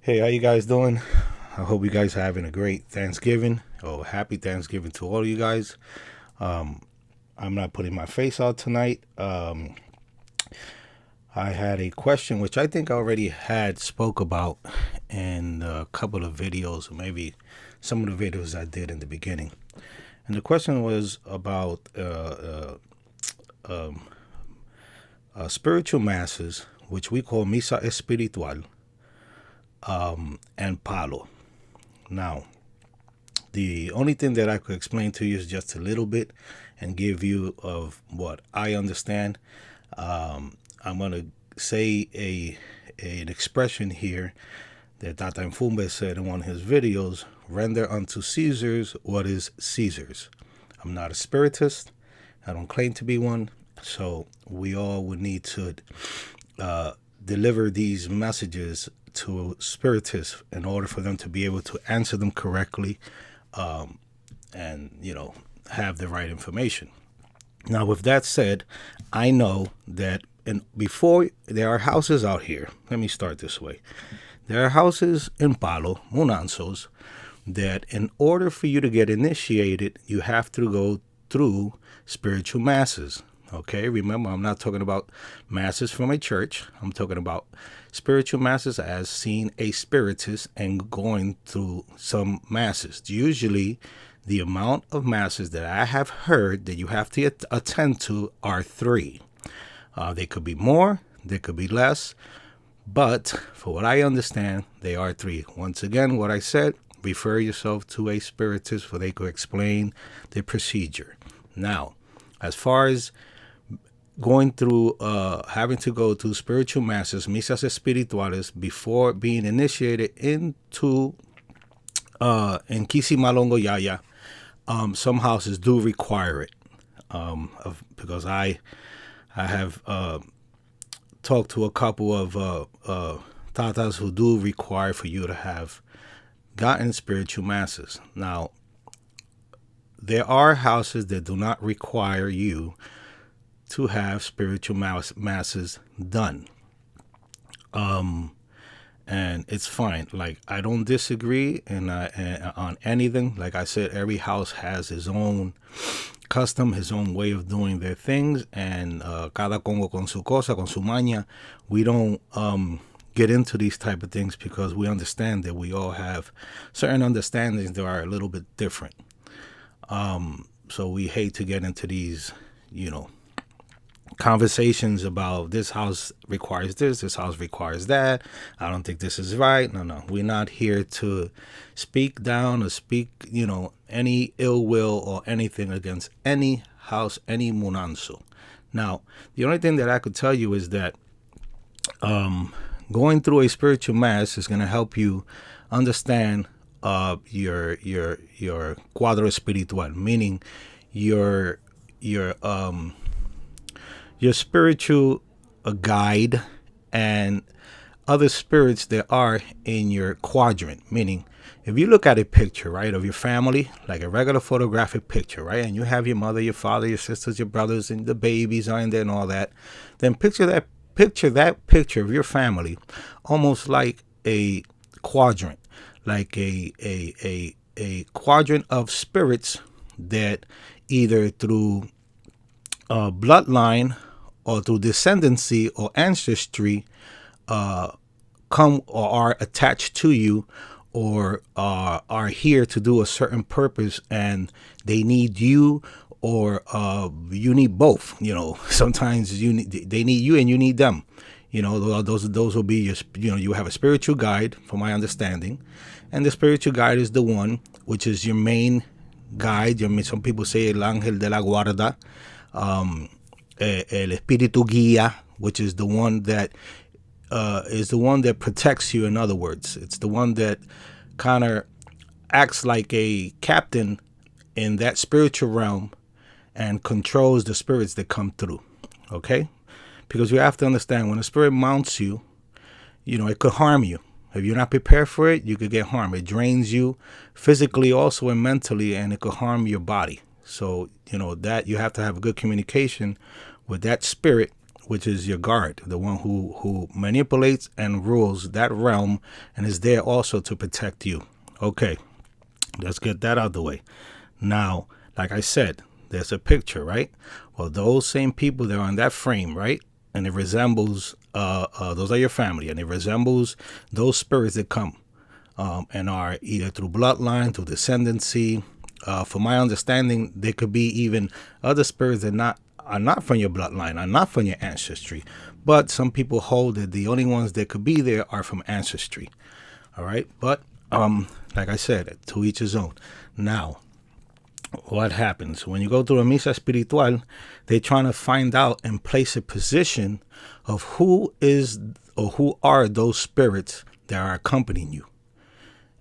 Hey, how you guys doing? I hope you guys are having a great Thanksgiving. Oh, happy Thanksgiving to all of you guys. I'm not putting my face out tonight. I had a question which I think I already had spoke about in a couple of videos, or maybe some of the videos I did in the beginning. And the question was about spiritual masses, which we call misa espiritual, and palo. Now, the only thing that I could explain to you is just a little bit and give you of what I understand. I'm going to say an expression here that Tata Mfumbe said in one of his videos: render unto Caesar's what is Caesar's. I'm not a spiritist. I don't claim to be one. So we all would need to deliver these messages to spiritists in order for them to be able to answer them correctly, and have the right information. Now, with that said, I know that before there are houses out here. Let me start this way. There are houses in Palo, Munansos, that in order for you to get initiated, you have to go through spiritual masses. Okay, remember, I'm not talking about masses from a church. I'm talking about spiritual masses as seeing a spiritist and going through some masses. Usually, the amount of masses that I have heard that you have to attend to are 3. They could be more, they could be less, but for what I understand, they are 3. Once again, what I said, refer yourself to a spiritist for they could explain the procedure. Now, as far as going through, having to go to spiritual masses, misas espirituales, before being initiated into in Kisi Malongo Yaya, some houses do require it, because I have talked to a couple of tatas who do require for you to have gotten spiritual masses. Now, there are houses that do not require you to have spiritual masses done. And it's fine. Like, I don't disagree on anything. Like I said, every house has his own custom, his own way of doing their things, and cada congo con su cosa, con su maña. We don't get into these type of things because we understand that we all have certain understandings that are a little bit different. So we hate to get into these, conversations about this house requires this house requires that. I don't think this is right. No. We're not here to speak down or speak, any ill will or anything against any house, any munanso. Now, the only thing that I could tell you is that going through a spiritual mass is going to help you understand your cuadro espiritual, meaning your spiritual guide and other spirits that are in your quadrant. Meaning, if you look at a picture, right, of your family, like a regular photographic picture, right, and you have your mother, your father, your sisters, your brothers, and the babies are in there and all that, then picture that picture of your family almost like a quadrant, like a quadrant of spirits that either through bloodline or through descendancy or ancestry come or are attached to you, or are here to do a certain purpose, and they need you, or you need both. Sometimes they need you and you need them. Those will be your. You have a spiritual guide, from my understanding, and the spiritual guide is the one which is your main guide. Some people say el ángel de la guarda. El espíritu guía, which is the one that protects you. In other words, it's the one that kind of acts like a captain in that spiritual realm and controls the spirits that come through. Okay, because you have to understand, when a spirit mounts you, it could harm you. If you're not prepared for it, you could get harmed. It drains you physically also and mentally, and it could harm your body. So, that you have to have a good communication with that spirit which is your guard, the one who manipulates and rules that realm and is there also to protect you. Okay, let's get that out of the way. Now, like I said, there's a picture, right? Well, those same people that are on that frame, right? And it resembles, those are your family, and it resembles those spirits that come and are either through bloodline, through descendancy. From my understanding, there could be even other spirits that are not from your bloodline, are not from your ancestry. But some people hold that the only ones that could be there are from ancestry. All right, but like I said, to each his own. Now, what happens when you go through a misa espiritual? They're trying to find out and place a position of who is or who are those spirits that are accompanying you,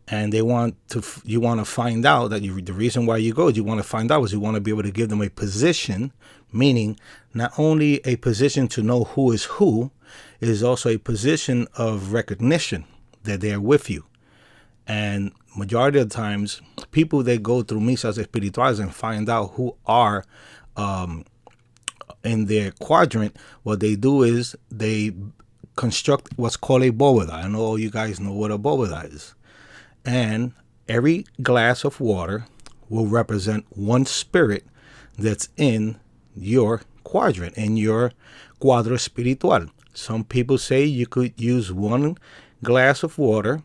and you want to find out that the reason why you go, you want to find out is you want to be able to give them a position, meaning not only a position to know who it is also a position of recognition that they're with you. And majority of the times, people that go through misas espirituales and find out who are in their quadrant, what they do is they construct what's called a bóveda. I know all you guys know what a bóveda is. And every glass of water will represent one spirit that's in your quadrant, in your cuadro espiritual. Some people say you could use one glass of water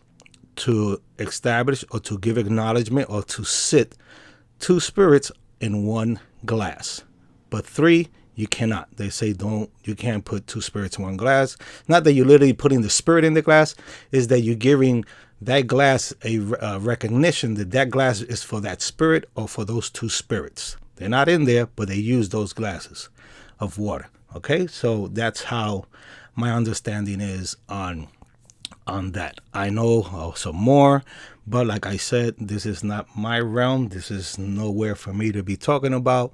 to establish or to give acknowledgement or to sit two spirits in one glass. But three, you cannot. They say you can't put two spirits in one glass. Not that you're literally putting the spirit in the glass, is that you're giving that glass a recognition that glass is for that spirit or for those two spirits. They're not in there, but they use those glasses of water. Okay, so that's how my understanding is on that. I know some more, but like I said, this is not my realm. This is nowhere for me to be talking about.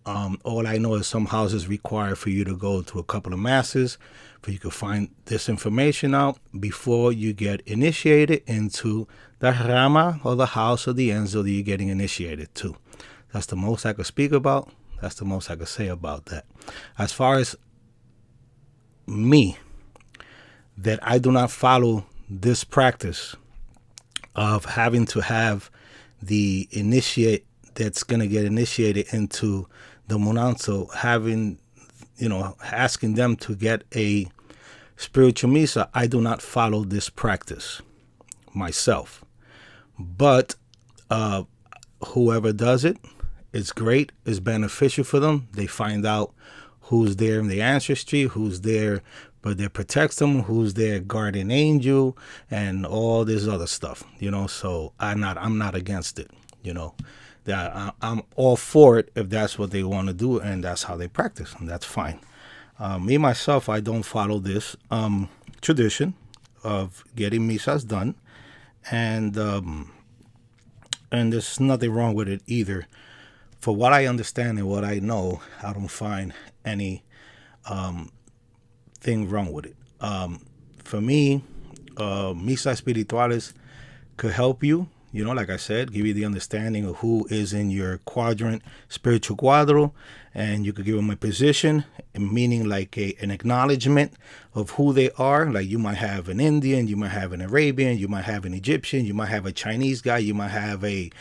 All I know is some houses require for you to go to a couple of masses for you to find this information out before you get initiated into the rama or the house or the enzo that you're getting initiated to. That's the most I could speak about. That's the most I could say about that. As far as me, that I do not follow this practice of having to have the initiate that's going to get initiated into the Monanzo, asking them to get a spiritual misa. I do not follow this practice myself. But whoever does it, it's great, it's beneficial for them. They find out who's there in the ancestry, who's there but that protects them, who's their guardian angel, and all this other stuff, so I'm not against it, that I'm all for it if that's what they want to do and that's how they practice, and that's fine. Me myself, I don't follow this tradition of getting misas done, and there's nothing wrong with it either. For what I understand and what I know, I don't find any thing wrong with it. For me, misa espirituales could help you, like I said, give you the understanding of who is in your quadrant, spiritual cuadro, and you could give them a position, meaning like an acknowledgement of who they are. Like you might have an Indian, you might have an Arabian, you might have an Egyptian, you might have a Chinese guy, you might have a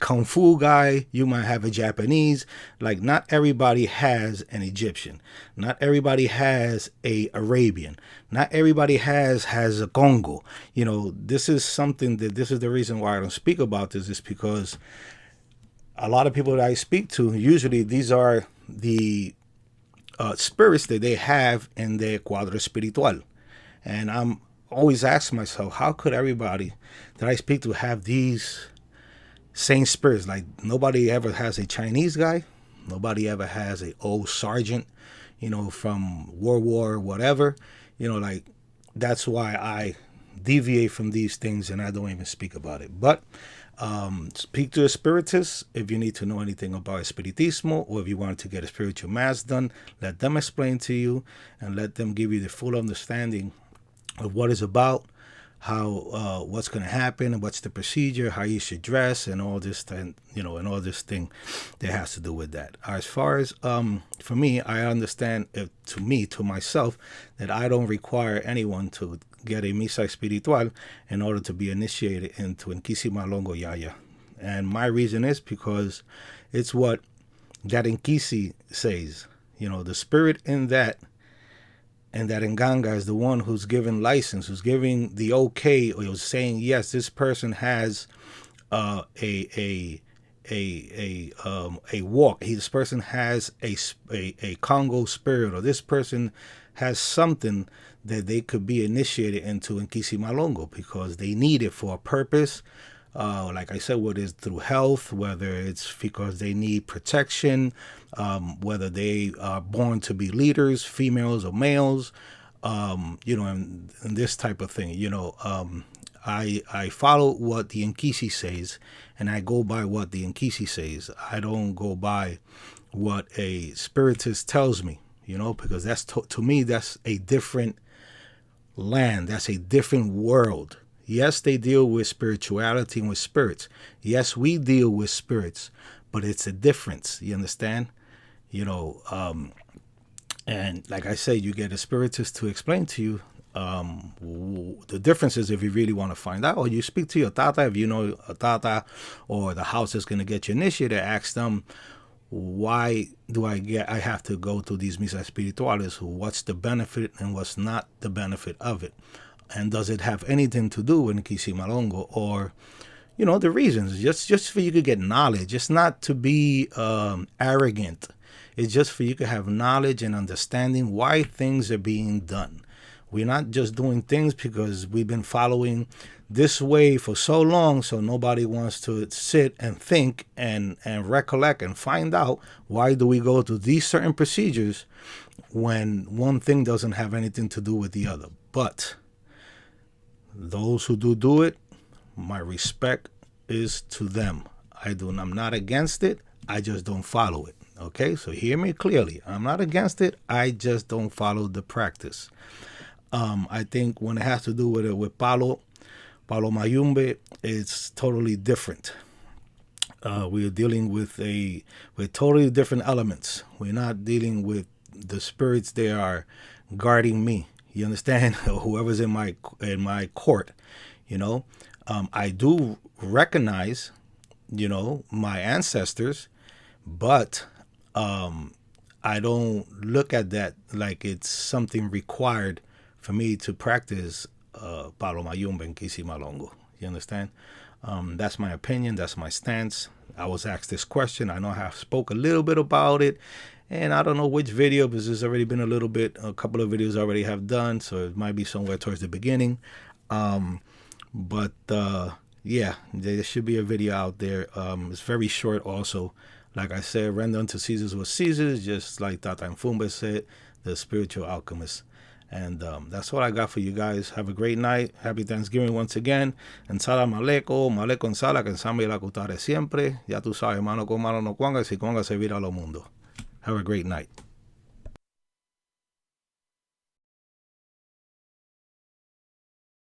Kung Fu guy, you might have a Japanese. Like not everybody has an Egyptian. Not everybody has a Arabian. Not everybody has a Congo. This is something this is the reason why I don't speak about this, is because a lot of people that I speak to, usually these are the spirits that they have in their cuadro espiritual. And I'm always asking myself, how could everybody that I speak to have these same spirits? Like nobody ever has a Chinese guy. Nobody ever has a old sergeant, from World War whatever. Like that's why I deviate from these things and I don't even speak about it. But speak to a spiritist if you need to know anything about spiritismo, or if you want to get a spiritual mass done, let them explain to you and let them give you the full understanding of what it's about. how what's going to happen, what's the procedure, how you should dress, and all this thing, and all this thing that has to do with that. As far as for me, I understand to myself, that I don't require anyone to get a misa espiritual in order to be initiated into Nkisi Yaya. And my reason is because it's what that Nkisi says. The spirit in that, and that Nganga is the one who's giving license, who's giving the okay, or who's saying, yes, this person has a walk. This person has a Congo spirit, or this person has something that they could be initiated into in Nkisi Malongo, because they need it for a purpose. Like I said, whether it's through health, whether it's because they need protection, whether they are born to be leaders, females or males, and this type of thing. I follow what the Nkisi says, and I go by what the Nkisi says. I don't go by what a spiritist tells me, because that's to me, that's a different land. That's a different world. Yes, they deal with spirituality and with spirits. Yes, we deal with spirits, but it's a difference. You understand? And like I said, you get a spiritist to explain to you the differences if you really want to find out. Or you speak to your tata, if you know a tata or the house is going to get you initiated, ask them, why do I have to go to these misas espirituales? What's the benefit and what's not the benefit of it? And does it have anything to do with Nkisi Malongo, or, the reasons? Just for you to get knowledge. It's not to be arrogant. It's just for you to have knowledge and understanding why things are being done. We're not just doing things because we've been following this way for so long, so nobody wants to sit and think and recollect and find out, why do we go to these certain procedures when one thing doesn't have anything to do with the other. But those who do it, my respect is to them. I'm not against it. I just don't follow it. Okay, so hear me clearly. I'm not against it. I just don't follow the practice. I think when it has to do with Palo Mayombe, it's totally different. We are dealing with totally different elements. We're not dealing with the spirits that are guarding me. You understand? Whoever's in my court, I do recognize, my ancestors, but I don't look at that like it's something required for me to practice Palo Mayombe and Nkisi Malongo. You understand? That's my opinion. That's my stance. I was asked this question. I know I have spoke a little bit about it, and I don't know which video, because there's already been a couple of videos I already have done, so it might be somewhere towards the beginning. But yeah, there should be a video out there. It's very short also. Like I said, render unto Caesar's what Caesar's, just like Tata Mfumbe said, the spiritual alchemist. And that's what I got for you guys. Have a great night. Happy Thanksgiving once again. En sala maleco en sala, que en samba y la cutare siempre. Ya tú sabes, mano con mano no cuanga, si cuanga se vira lo mundo. Have a great night.